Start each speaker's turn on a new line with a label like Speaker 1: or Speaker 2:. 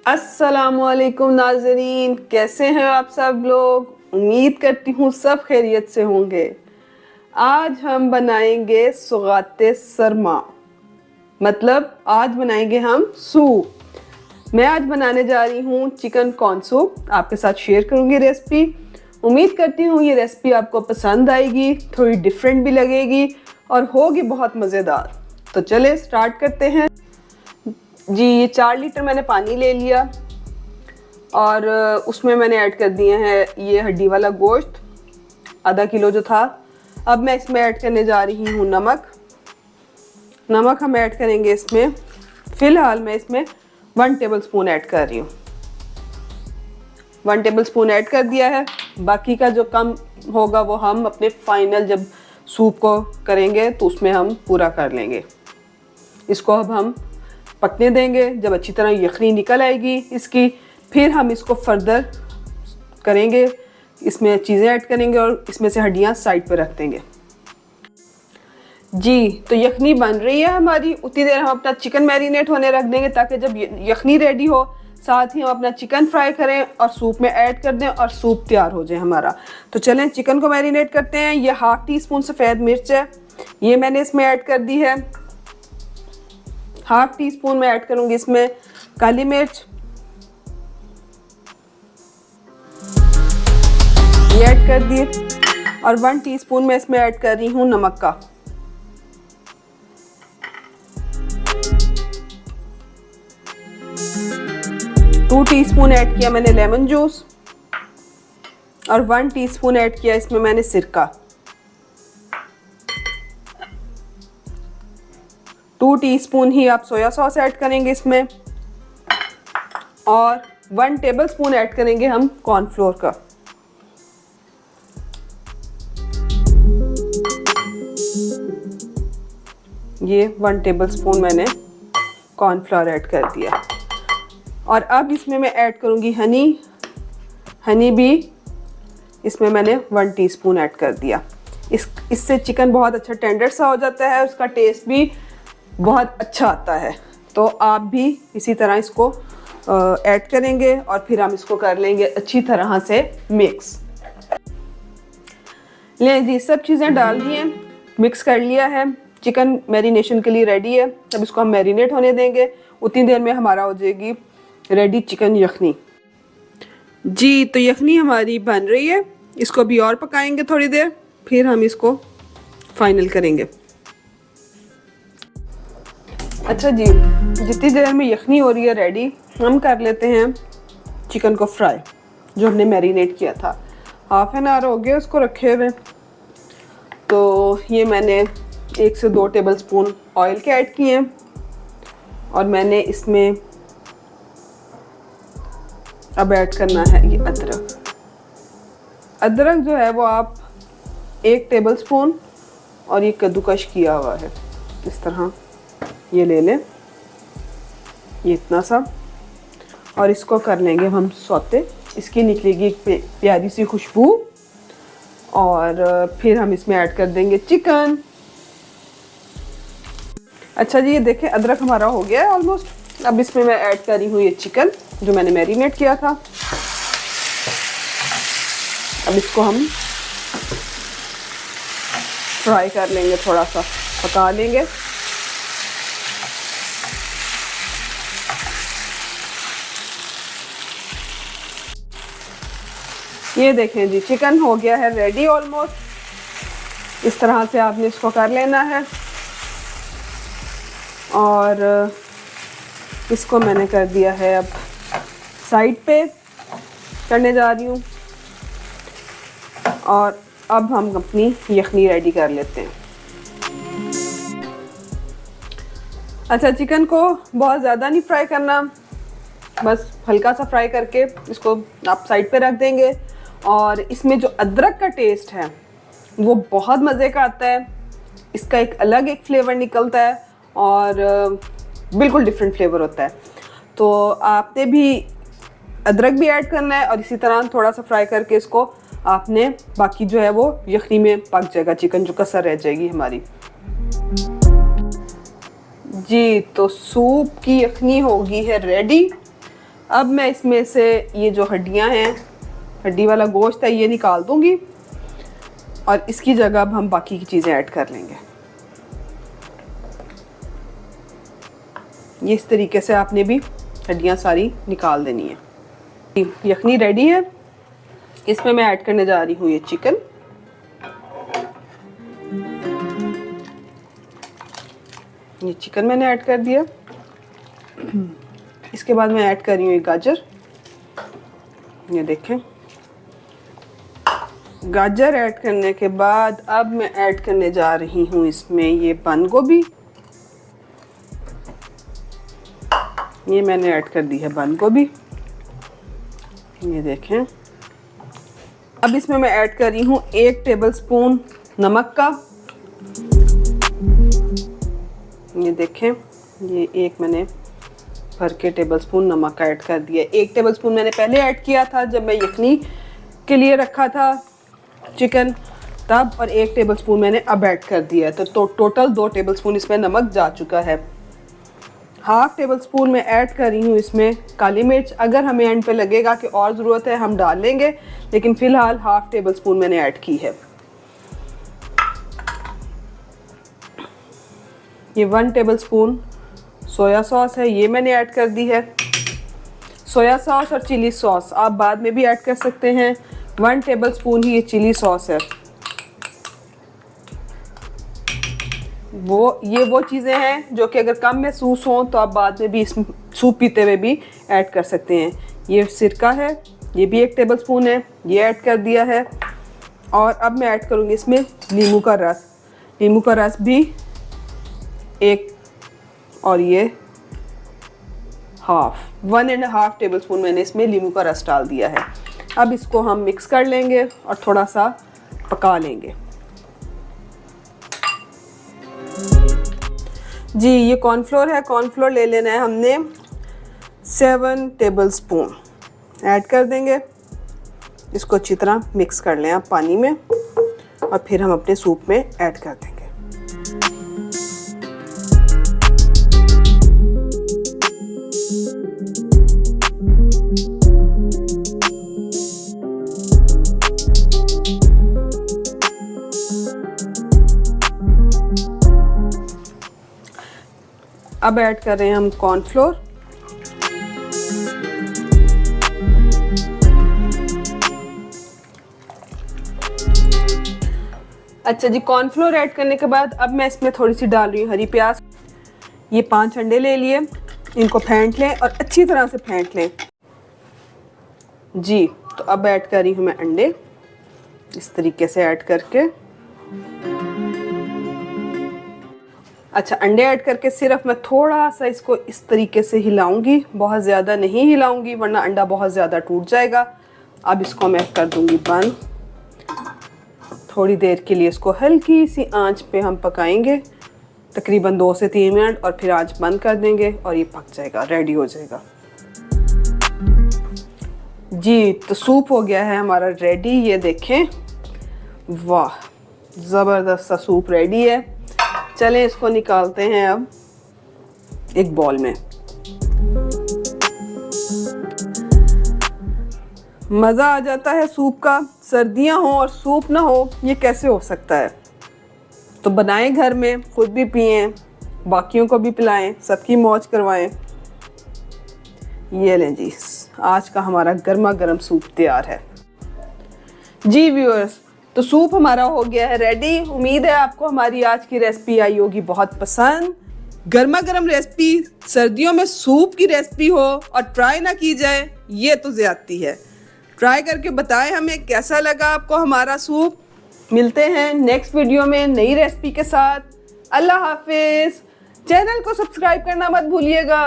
Speaker 1: अस्सलामुअलैकुम नाज़रीन, कैसे हैं आप सब लोग। उम्मीद करती हूँ सब खैरियत से होंगे। आज हम बनाएंगे सुगाते सरमा, मतलब आज बनाएंगे हम सूप। मैं आज बनाने जा रही हूँ चिकन कॉर्न सूप, आपके साथ शेयर करूँगी रेसिपी। उम्मीद करती हूँ ये रेसिपी आपको पसंद आएगी, थोड़ी डिफरेंट भी लगेगी और होगी बहुत मज़ेदार। तो चले स्टार्ट करते हैं जी। ये 4 लीटर मैंने पानी ले लिया और उसमें मैंने ऐड कर दिए हैं ये हड्डी वाला गोश्त, आधा किलो जो था। अब मैं इसमें ऐड करने जा रही हूँ नमक हम ऐड करेंगे इसमें। फ़िलहाल मैं इसमें 1 टेबलस्पून ऐड कर रही हूँ। 1 टेबलस्पून ऐड कर दिया है। बाकी का जो कम होगा वो हम अपने फाइनल जब सूप को करेंगे तो उसमें हम पूरा कर लेंगे। इसको अब हम पकने देंगे। जब अच्छी तरह यखनी निकल आएगी इसकी, फिर हम इसको फर्दर करेंगे, इसमें चीज़ें ऐड करेंगे और इसमें से हड्डियाँ साइड पर रख देंगे जी। तो यखनी बन रही है हमारी, उतनी देर हम अपना चिकन मैरिनेट होने रख देंगे ताकि जब यखनी रेडी हो साथ ही हम अपना चिकन फ्राई करें और सूप में ऐड कर दें और सूप तैयार हो जाए हमारा। तो चलें चिकन को मैरिनेट करते हैं। ये 1/2 टीस्पून सफ़ेद मिर्च है, ये मैंने इसमें ऐड कर दी है। 1/2 टीस्पून मैं ऐड करूंगी इसमें काली मिर्च, ये ऐड कर दिए। और 1 टीस्पून मैं इसमें ऐड कर रही हूँ नमक का। टू टीस्पून ऐड किया मैंने लेमन जूस और 1 टीस्पून ऐड किया इसमें मैंने सिरका। 2 टीस्पून ही आप सोया सॉस ऐड करेंगे इसमें और 1 टेबलस्पून ऐड करेंगे हम कॉर्नफ्लोर का। ये 1 टेबलस्पून मैंने कॉर्नफ्लोर ऐड कर दिया। और अब इसमें मैं ऐड करूंगी हनी भी इसमें मैंने 1 टीस्पून ऐड कर दिया। इससे चिकन बहुत अच्छा टेंडर सा हो जाता है, उसका टेस्ट भी बहुत अच्छा आता है। तो आप भी इसी तरह इसको ऐड करेंगे और फिर हम इसको कर लेंगे अच्छी तरह से मिक्स। ले जी, सब चीज़ें डाल दी हैं, मिक्स कर लिया है। चिकन मैरिनेशन के लिए रेडी है। अब इसको हम मैरिनेट होने देंगे। उतनी देर में हमारा हो जाएगी रेडी चिकन यखनी जी। तो यखनी हमारी बन रही है, इसको भी और पकाएंगे थोड़ी देर, फिर हम इसको फाइनल करेंगे। अच्छा जी, जितनी देर में यखनी हो रही है रेडी, हम कर लेते हैं चिकन को फ्राई जो हमने मैरिनेट किया था। 1/2 एन आवर हो गया उसको रखे हुए। तो ये मैंने 1 से 2 टेबलस्पून ऑयल के ऐड किए हैं और मैंने इसमें अब ऐड करना है ये अदरक जो है वो आप 1 टेबलस्पून और ये कद्दूकश किया हुआ है इस तरह ये ले लें, ये इतना सा। और इसको कर लेंगे हम सौते, इसकी निकलेगी एक प्यारी सी खुशबू। और फिर हम इसमें ऐड कर देंगे चिकन। अच्छा जी, ये देखें अदरक हमारा हो गया है ऑलमोस्ट। अब इसमें मैं ऐड कर रही हूँ ये चिकन जो मैंने मैरिनेट किया था। अब इसको हम फ्राई कर लेंगे, थोड़ा सा पका लेंगे। ये देखें जी, चिकन हो गया है रेडी ऑलमोस्ट। इस तरह से आपने इसको कर लेना है और इसको मैंने कर दिया है। अब साइड पे करने जा रही हूँ और अब हम अपनी यखनी रेडी कर लेते हैं। अच्छा, चिकन को बहुत ज़्यादा नहीं फ्राई करना, बस हल्का सा फ्राई करके इसको आप साइड पे रख देंगे। और इसमें जो अदरक का टेस्ट है वो बहुत मज़े का आता है। इसका एक अलग एक फ्लेवर निकलता है और बिल्कुल डिफरेंट फ्लेवर होता है। तो आपने भी अदरक भी ऐड करना है और इसी तरह थोड़ा सा फ्राई करके इसको आपने बाकी जो है वो यखनी में पक जाएगा, चिकन जो कसर रह जाएगी हमारी। जी, तो सूप की यखनी होगी है रेडी। अब मैं इसमें से ये जो हड्डियां हैं, हड्डी वाला गोश्त है, ये निकाल दूंगी और इसकी जगह अब हम बाकी की चीज़ें ऐड कर लेंगे। ये इस तरीके से आपने भी हड्डियां सारी निकाल देनी है। यखनी रेडी है। इसमें मैं ऐड करने जा रही हूँ ये चिकन। ये चिकन मैंने ऐड कर दिया। इसके बाद मैं ऐड कर रही हूँ ये गाजर। ये देखें, गाजर ऐड करने के बाद अब मैं ऐड करने जा रही हूँ इसमें ये बंद गोभी। ये मैंने ऐड कर दी है बंद गोभी। ये देखें, अब इसमें मैं ऐड कर रही हूँ 1 टेबलस्पून नमक का। ये देखें, ये एक मैंने भर के टेबलस्पून नमक का ऐड कर दिया। 1 टेबलस्पून मैंने पहले ऐड किया था जब मैं यखनी के लिए रखा था चिकन तब, और 1 टेबलस्पून मैंने अब ऐड कर दिया है। तो टोटल 2 टेबलस्पून इसमें नमक जा चुका है। हाफ टेबलस्पून मैं ऐड कर रही हूँ इसमें काली मिर्च। अगर हमें एंड पे लगेगा कि और ज़रूरत है हम डाल लेंगे, लेकिन फ़िलहाल हाफ टेबलस्पून मैंने ऐड की है। ये 1 टेबलस्पून सोया सॉस है, ये मैंने ऐड कर दी है। सोया सॉस और चिली सॉस आप बाद में भी ऐड कर सकते हैं। 1 टेबलस्पून ही ये चिली सॉस है। ये वो चीज़ें हैं जो कि अगर कम महसूस हों तो आप बाद में भी इस सूप पीते हुए भी ऐड कर सकते हैं। ये सिरका है, ये भी 1 टेबलस्पून है, ये ऐड कर दिया है। और अब मैं ऐड करूँगी इसमें नींबू का रस। नींबू का रस भी 1 और ये 1.5 टेबलस्पून मैंने इसमें नींबू का रस डाल दिया है। अब इसको हम मिक्स कर लेंगे और थोड़ा सा पका लेंगे। जी, ये कॉर्नफ्लोर है। कॉर्नफ्लोर ले लेना है हमने 7 टेबलस्पून ऐड कर देंगे। इसको अच्छी तरह मिक्स कर लें आप पानी में और फिर हम अपने सूप में ऐड कर देंगे। अब ऐड कर रहे हैं हम कॉर्नफ्लोर। अच्छा जी, कॉर्नफ्लोर ऐड करने के बाद अब मैं इसमें थोड़ी सी डाल रही हूँ हरी प्याज। ये 5 अंडे ले लिए, इनको फेंट लें और अच्छी तरह से फेंट लें। जी, तो अब ऐड कर रही हूँ मैं अंडे, इस तरीके से ऐड करके। अच्छा, अंडे ऐड करके सिर्फ मैं थोड़ा सा इसको इस तरीके से हिलाऊंगी, बहुत ज़्यादा नहीं हिलाऊंगी वरना अंडा बहुत ज़्यादा टूट जाएगा। अब इसको मैं कर दूंगी बंद। थोड़ी देर के लिए इसको हल्की सी आंच पे हम पकाएंगे, तकरीबन 2 से 3 मिनट, और फिर आंच बंद कर देंगे और ये पक जाएगा, रेडी हो जाएगा। जी, तो सूप हो गया है हमारा रेडी। ये देखें, वाह, ज़बरदस्त सा सूप रेडी है। चलें इसको निकालते हैं अब एक बॉल में। मज़ा आ जाता है सूप का। सर्दियां हो और सूप ना हो, ये कैसे हो सकता है? तो बनाएं घर में, खुद भी पिएं, बाकियों को भी पिलाएं, सबकी मौज करवाएं। ये लें जी, आज का हमारा गर्मा गर्म सूप तैयार है। जी व्यूअर्स, तो सूप हमारा हो गया है रेडी। उम्मीद है आपको हमारी आज की रेसिपी आई होगी बहुत पसंद। गर्मा गर्म रेसिपी, सर्दियों में सूप की रेसिपी हो और ट्राई ना की जाए, ये तो ज्यादती है। ट्राई करके बताएं हमें कैसा लगा आपको हमारा सूप। मिलते हैं नेक्स्ट वीडियो में नई रेसिपी के साथ। अल्लाह हाफिज। चैनल को सब्सक्राइब करना मत भूलिएगा।